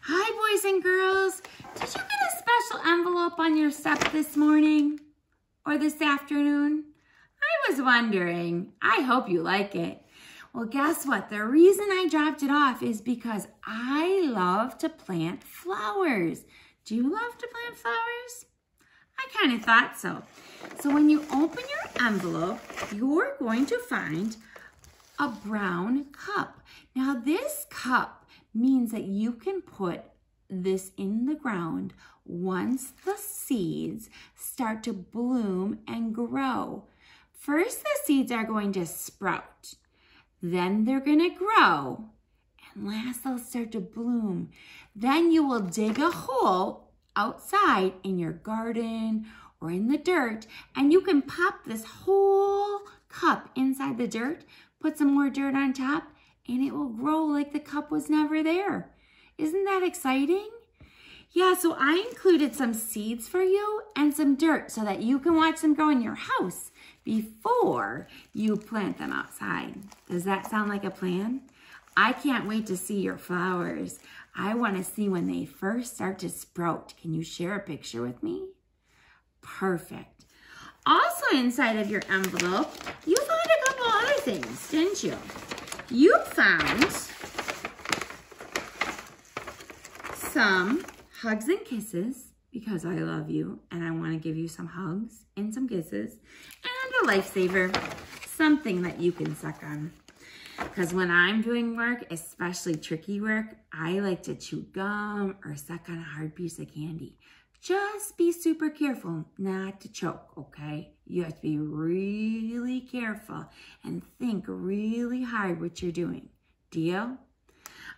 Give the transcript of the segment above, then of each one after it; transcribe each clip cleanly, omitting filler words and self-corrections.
Hi, boys and girls. Did you get a special envelope on your step this morning or this afternoon? I was wondering. I hope you like it. Well, guess what? The reason I dropped it off is because I love to plant flowers. Do you love to plant flowers? I kind of thought so. So when you open your envelope, you're going to find a brown cup. Now this cup means that you can put this in the ground once the seeds start to bloom and grow. First, the seeds are going to sprout. Then they're going to grow. And last, they'll start to bloom. Then you will dig a hole outside in your garden or in the dirt, and you can pop this whole cup inside the dirt, put some more dirt on top, and it will grow like the cup was never there. Isn't that exciting? Yeah, so I included some seeds for you and some dirt so that you can watch them grow in your house before you plant them outside. Does that sound like a plan? I can't wait to see your flowers. I want to see when they first start to sprout. Can you share a picture with me? Perfect. Also inside of your envelope, you found a couple other things, didn't you? You found some hugs and kisses because I love you and I want to give you some hugs and some kisses, and a lifesaver, something that you can suck on. Because when I'm doing work, especially tricky work, I like to chew gum or suck on a hard piece of candy. Just be super careful not to choke, okay? You have to be really careful and think really hard what you're doing. Deal?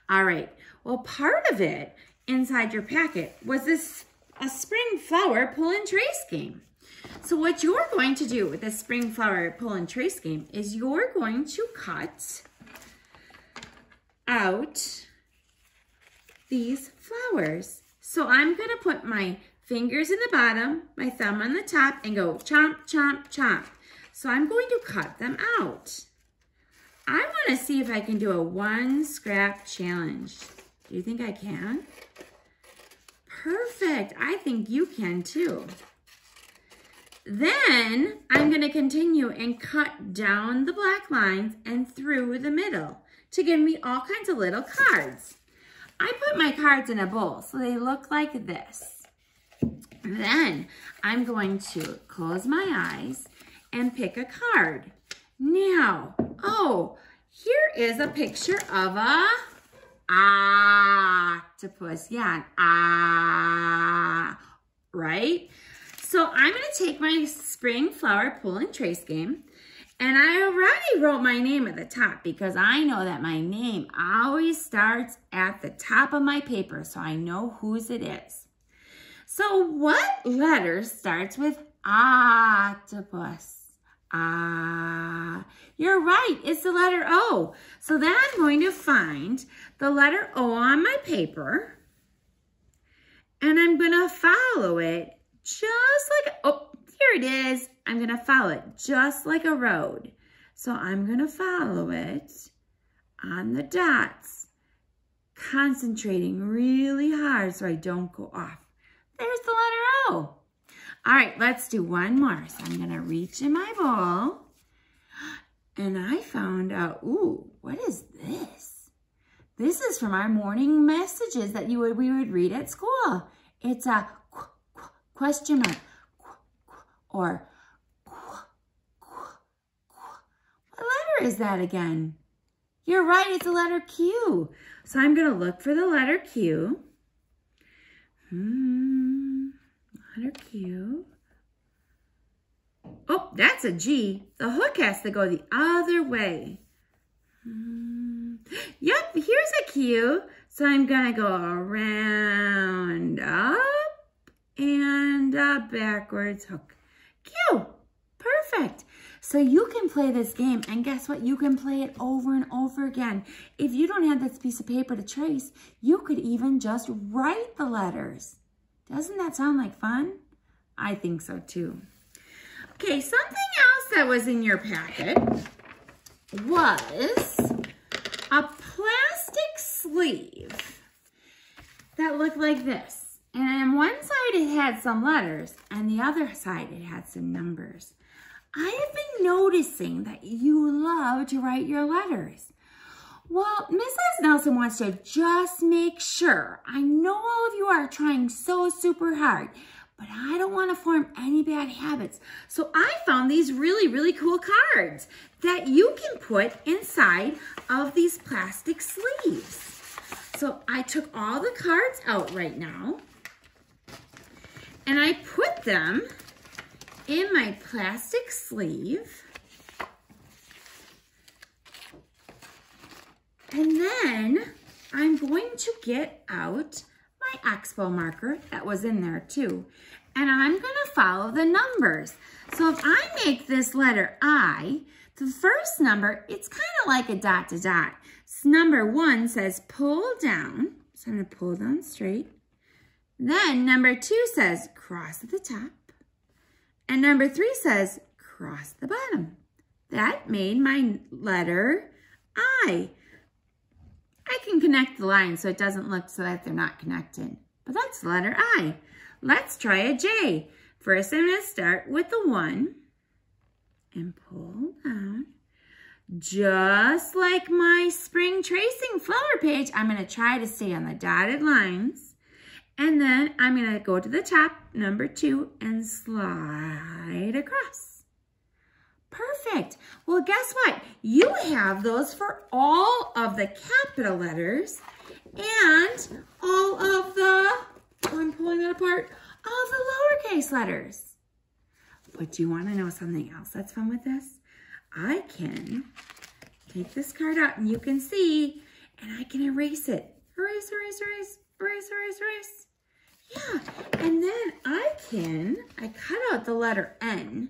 All right. Well, part of it inside your packet was a spring flower pull and trace game. So what you're going to do with this spring flower pull and trace game is you're going to cut out these flowers. So I'm going to put my fingers in the bottom, my thumb on the top, and go chomp, chomp, chomp. So I'm going to cut them out. I want to see if I can do a one scrap challenge. Do you think I can? Perfect. I think you can too. Then I'm going to continue and cut down the black lines and through the middle to give me all kinds of little cards. I put my cards in a bowl so they look like this. Then I'm going to close my eyes and pick a card. Now, oh, here is a picture of a octopus. Yeah, an right? So I'm going to take my spring flower pull and trace game, and I already wrote my name at the top because I know that my name always starts at the top of my paper, so I know whose it is. So what letter starts with octopus? You're right, it's the letter O. So then I'm going to find the letter O on my paper, and I'm going to follow it just like, oh, here it is. I'm going to follow it just like a road. So I'm going to follow it on the dots, concentrating really hard so I don't go off. There's the letter O. All right, let's do one more. So I'm going to reach in my bowl, and I found out, ooh, what is this? This is from our morning messages that we would read at school. It's a question mark, or what letter is that again? You're right, it's the letter Q. So I'm going to look for the letter Q. Letter Q. Oh, that's a G. The hook has to go the other way. Yep, here's a Q. So I'm going to go around, up, and backwards hook. Q. Perfect. So you can play this game, and guess what? You can play it over and over again. If you don't have this piece of paper to trace, you could even just write the letters. Doesn't that sound like fun? I think so too. Okay, something else that was in your packet was a plastic sleeve that looked like this. And on one side it had some letters, and the other side it had some numbers. I have been noticing that you love to write your letters. Well, Mrs. Nelson wants to just make sure. I know all of you are trying so super hard, but I don't want to form any bad habits. So I found these really, really cool cards that you can put inside of these plastic sleeves. So I took all the cards out right now, and I put them in my plastic sleeve. And then I'm going to get out my Expo marker that was in there too. And I'm going to follow the numbers. So if I make this letter I, the first number, it's kind of like a dot to dot. So number 1 says pull down. So I'm going to pull down straight. Then number 2 says cross at the top. And number 3 says cross the bottom. That made my letter I. I can connect the lines so it doesn't look so that they're not connected. But that's the letter I. Let's try a J. First, I'm going to start with the 1 and pull down. Just like my spring tracing flower page, I'm going to try to stay on the dotted lines. And then I'm going to go to the top, number 2, and slide across. Perfect. Well, guess what? You have those for all of the capital letters and all of the, I'm pulling that apart, all of the lowercase letters. But do you want to know something else that's fun with this? I can take this card out and you can see, and I can erase it. Erase, erase, erase, erase, erase, erase. Yeah, and then I cut out the letter N,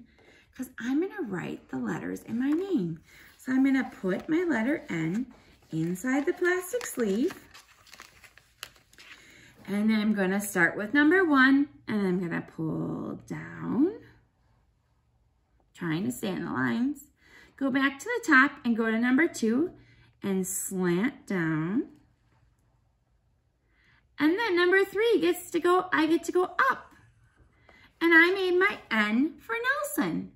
because I'm going to write the letters in my name. So I'm going to put my letter N inside the plastic sleeve. And then I'm going to start with number 1, and I'm going to pull down, trying to stay in the lines. Go back to the top and go to number 2 and slant down. And then number 3 gets to go, I get to go up. And I made my N for Nelson.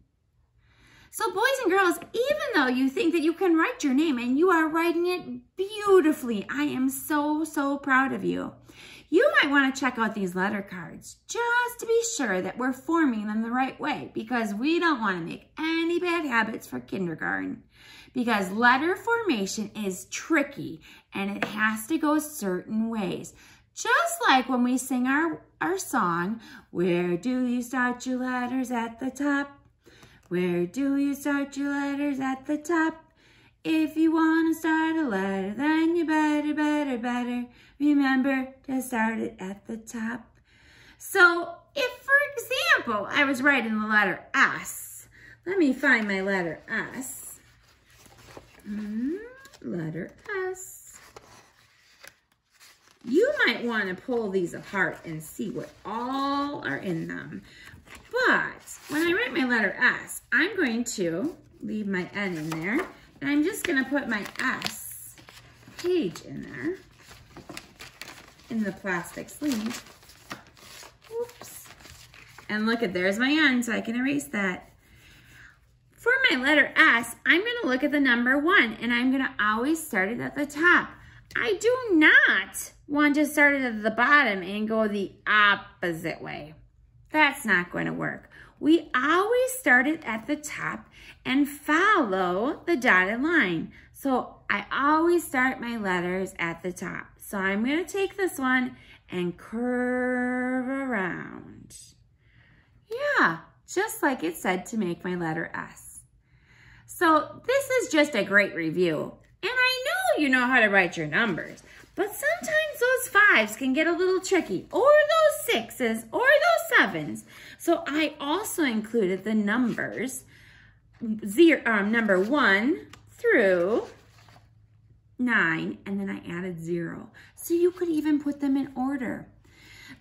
So boys and girls, even though you think that you can write your name and you are writing it beautifully, I am so, so proud of you. You might want to check out these letter cards just to be sure that we're forming them the right way, because we don't want to make any bad habits for kindergarten. Because letter formation is tricky and it has to go certain ways. Just like when we sing our song, where do you start your letters at the top? Where do you start your letters at the top? If you want to start a letter, then you better remember to start it at the top. So if, for example, I was writing the letter S, let me find my letter S. Letter S. You might want to pull these apart and see what all are in them. But when I write my letter S, I'm going to leave my N in there, and I'm just going to put my S page in there, in the plastic sleeve. Oops. And look at, there's my N, so I can erase that. For my letter S, I'm going to look at the number 1, and I'm going to always start it at the top. I do not want to start it at the bottom and go the opposite way. That's not going to work. We always start it at the top and follow the dotted line. So I always start my letters at the top. So I'm going to take this one and curve around. Yeah, just like it said to make my letter S. So this is just a great review. And I know you know how to write your numbers, but sometimes those 5s can get a little tricky, or those 6s, or those 7s. So I also included the numbers, number 1 through 9, and then I added 0. So you could even put them in order.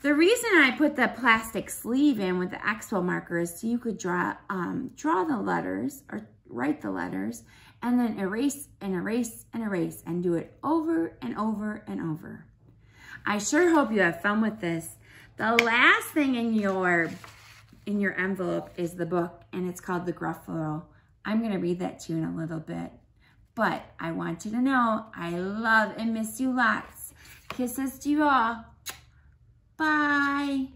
The reason I put the plastic sleeve in with the Expo marker is so you could draw the letters, or write the letters, and then erase and erase and erase and do it over and over and over. I sure hope you have fun with this. The last thing in your envelope is the book, and it's called The Gruffalo. I'm going to read that to you in a little bit. But I want you to know I love and miss you lots. Kisses to you all. Bye.